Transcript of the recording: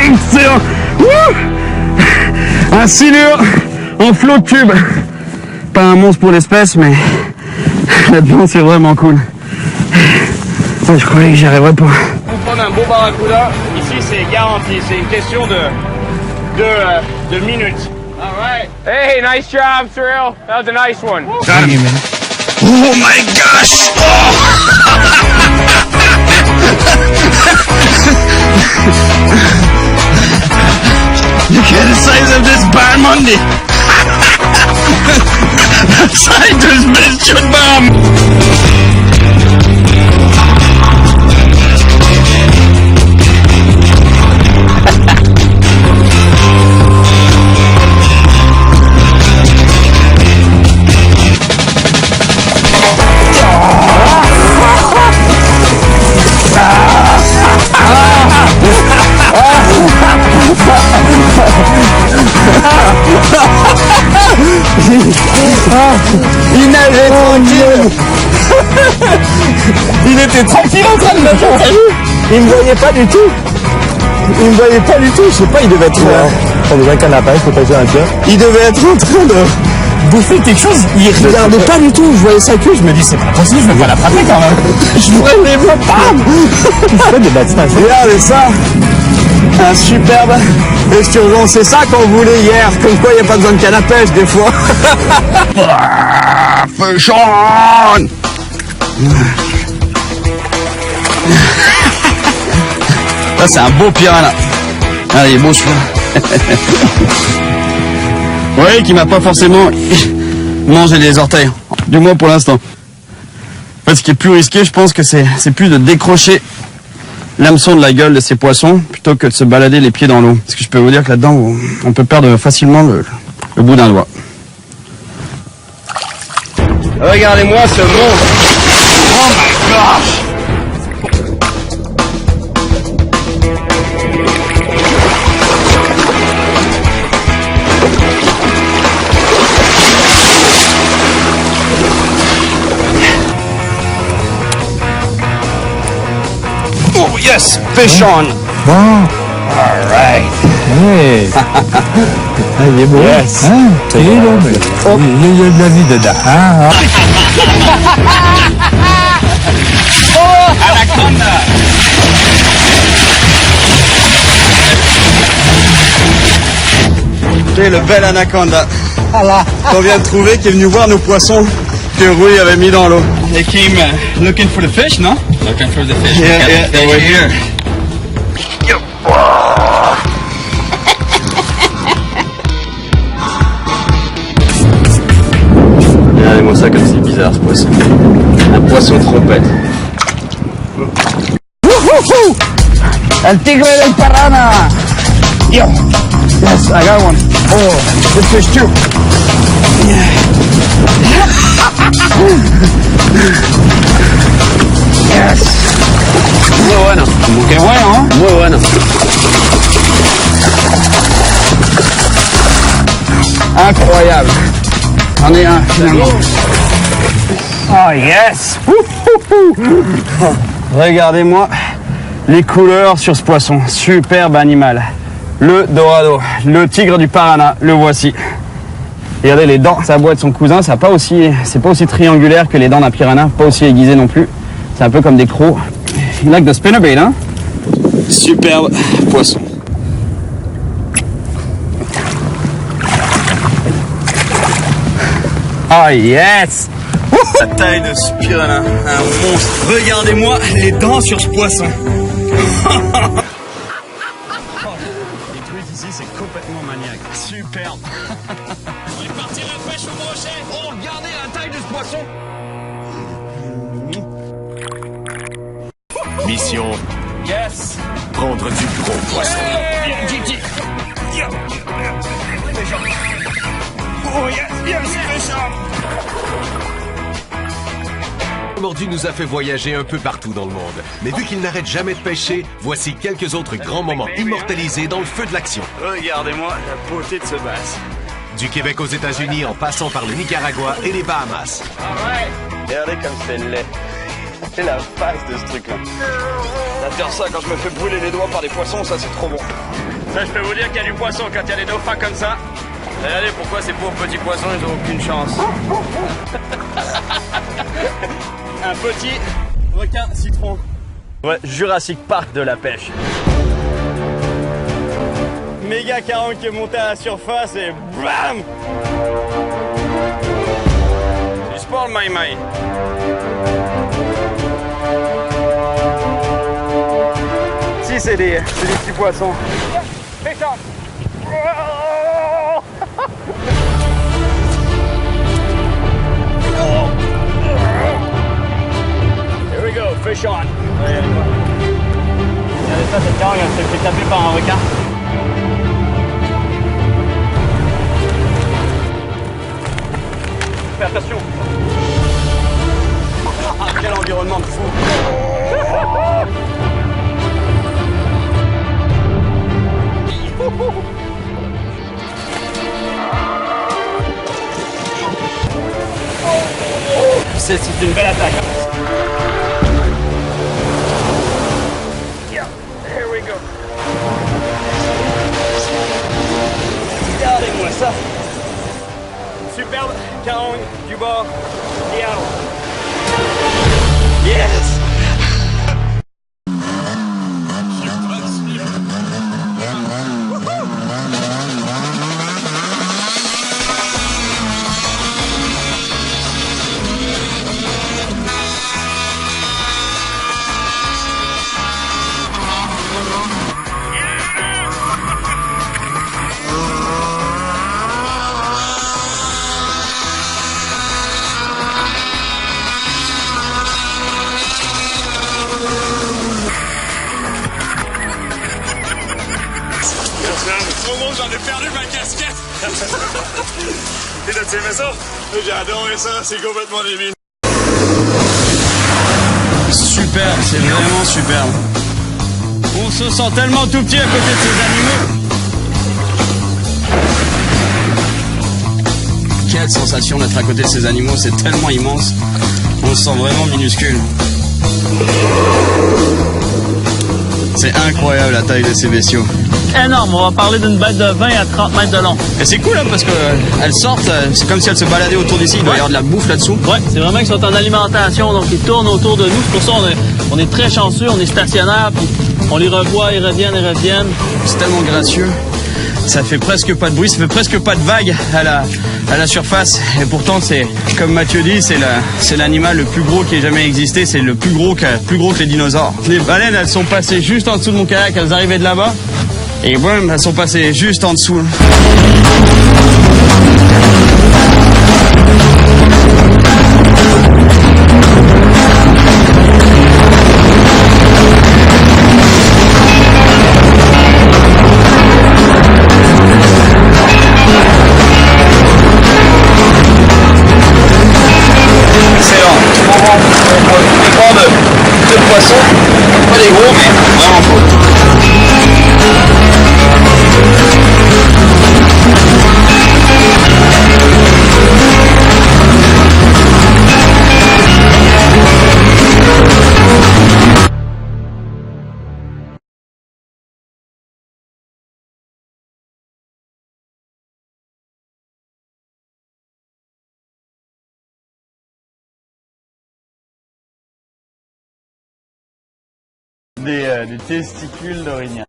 Excellent. Un silure en flot de tube. Pas un monstre pour l'espèce, mais là-dedans c'est vraiment cool. Ouais, je croyais que j'y arriverais pas. Pour prendre un beau barracuda, ici c'est garanti, c'est une question de minutes. All right. Hey, nice job, Cyril. That was a nice one. Got him. Oh my gosh! Oh. Look at the size of this barramundi. The size of this shit bomb. Il nageait tranquille. Il était tranquille en train de nager. Il me voyait pas du tout. Je sais pas, il devait être... T'as déjà qu'un lapin, faut pas dire un pire. Il devait être en train de bouffer quelque chose. Il regardait pas du tout. Je voyais sa queue. Je me dis, c'est pas possible, je vais pas l'attraper quand même. Je pourrais les voir. Bam. Il fait des bâtiments. Regardez ça. Un superbe esturgeon. C'est ça qu'on voulait hier. Comme quoi, il n'y a pas besoin de canne à pêche des fois. Fish on. Ça, c'est un beau piranha. Ah, il est beau celui-là. Oui, qui m'a pas forcément mangé les orteils. Du moins pour l'instant. En fait, ce qui est plus risqué, je pense que c'est plus de décrocher l'hameçon de la gueule de ces poissons plutôt que de se balader les pieds dans l'eau. Parce que je peux vous dire que là-dedans, on peut perdre facilement le bout d'un doigt. Regardez-moi ce monstre. Oh my gosh. Oh yes, fish on. Bon. All right. Hey. Ah, il est beau. Yes. Hein? Il est beau, mais il y a de la vie dedans. Hein? Anaconda. C'est le bel anaconda qu'on vient de trouver, qui est venu voir nos poissons que Rui avait mis dans l'eau. They came looking for the fish, no? Looking for the fish. Yeah, they were here. Regardez-moi ça comme c'est bizarre ce poisson. Un poisson trompette. El tigre del Parana! Yo! Yes, I got one. Oh, good fish too. Yes! Muy bueno. Qué bueno, ¿eh? Muy bueno. Incroyable. J'en ai un finalement. Oh yes! Regardez-moi les couleurs sur ce poisson. Superbe animal. Le dorado, le tigre du Parana, le voici. Regardez les dents, ça boit de son cousin, c'est pas aussi triangulaire que les dents d'un piranha, pas aussi aiguisé non plus. C'est un peu comme des crocs. You like the spinnerbait, hein? Superbe poisson. Oh yes! La taille de ce piranha, un monstre. Regardez-moi les dents sur ce poisson. Les truites ici, c'est complètement maniaque. Superbe. On est parti à la pêche au brochet. Oh, regardez la taille de ce poisson. Mission, Yes. prendre du gros poisson. Bien, Gigi. Oh yes, yes, fish on. Mordu nous a fait voyager un peu partout dans le monde. Mais vu qu'il n'arrête jamais de pêcher, voici quelques autres grands moments immortalisés dans le feu de l'action. Regardez-moi la beauté de ce bass. Du Québec aux États-Unis en passant par le Nicaragua et les Bahamas. All right. Regardez comme c'est laid. C'est la face de ce truc là. J'adore ça quand je me fais brûler les doigts par des poissons, ça c'est trop bon. Ça, je peux vous dire qu'il y a du poisson quand il y a des dauphins comme ça. Regardez pourquoi ces pauvres petits poissons, ils ont aucune chance. Un petit requin citron. Ouais, Jurassic Park de la pêche. Méga caron qui est monté à la surface et BAM! Du sport, le maï-maï. Si, c'est des petits poissons. Fais ça. Here we go, fish on. Regardez ça, cette carogne, elle s'est fait taper par un requin. Fais attention. Ah, quel environnement de fou. C'est une belle attaque. Yeah, here we go. Regardez-moi ça. Superbe carogne du bord. Yes. Au moment où j'en ai perdu ma casquette. Et t'as aimé ça? J'ai adoré ça, c'est complètement débile. Super, c'est vraiment super. On se sent tellement tout petit à côté de ces animaux. Quelle sensation d'être à côté de ces animaux, c'est tellement immense. On se sent vraiment minuscule. C'est incroyable la taille de ces bestiaux. Énorme, on va parler d'une bête de 20 à 30 mètres de long. Et c'est cool hein, parce qu'elles sortent, c'est comme si elles se baladaient autour d'ici, il doit y avoir de la bouffe là-dessous. Ouais, c'est vraiment qu'ils sont en alimentation, donc ils tournent autour de nous. C'est pour ça on est très chanceux, on est stationnaire, puis on les revoit, ils reviennent, ils reviennent. C'est tellement gracieux. Ça fait presque pas de bruit, ça fait presque pas de vagues à la surface. Et pourtant, c'est comme Mathieu dit, c'est l'animal le plus gros qui ait jamais existé. C'est le plus gros que les dinosaures. Les baleines, elles sont passées juste en dessous de mon kayak. Elles arrivaient de là-bas. Et boum, elles sont passées juste en dessous. De poissons, pas des gros mais vraiment beaux. Des testicules d'orignal.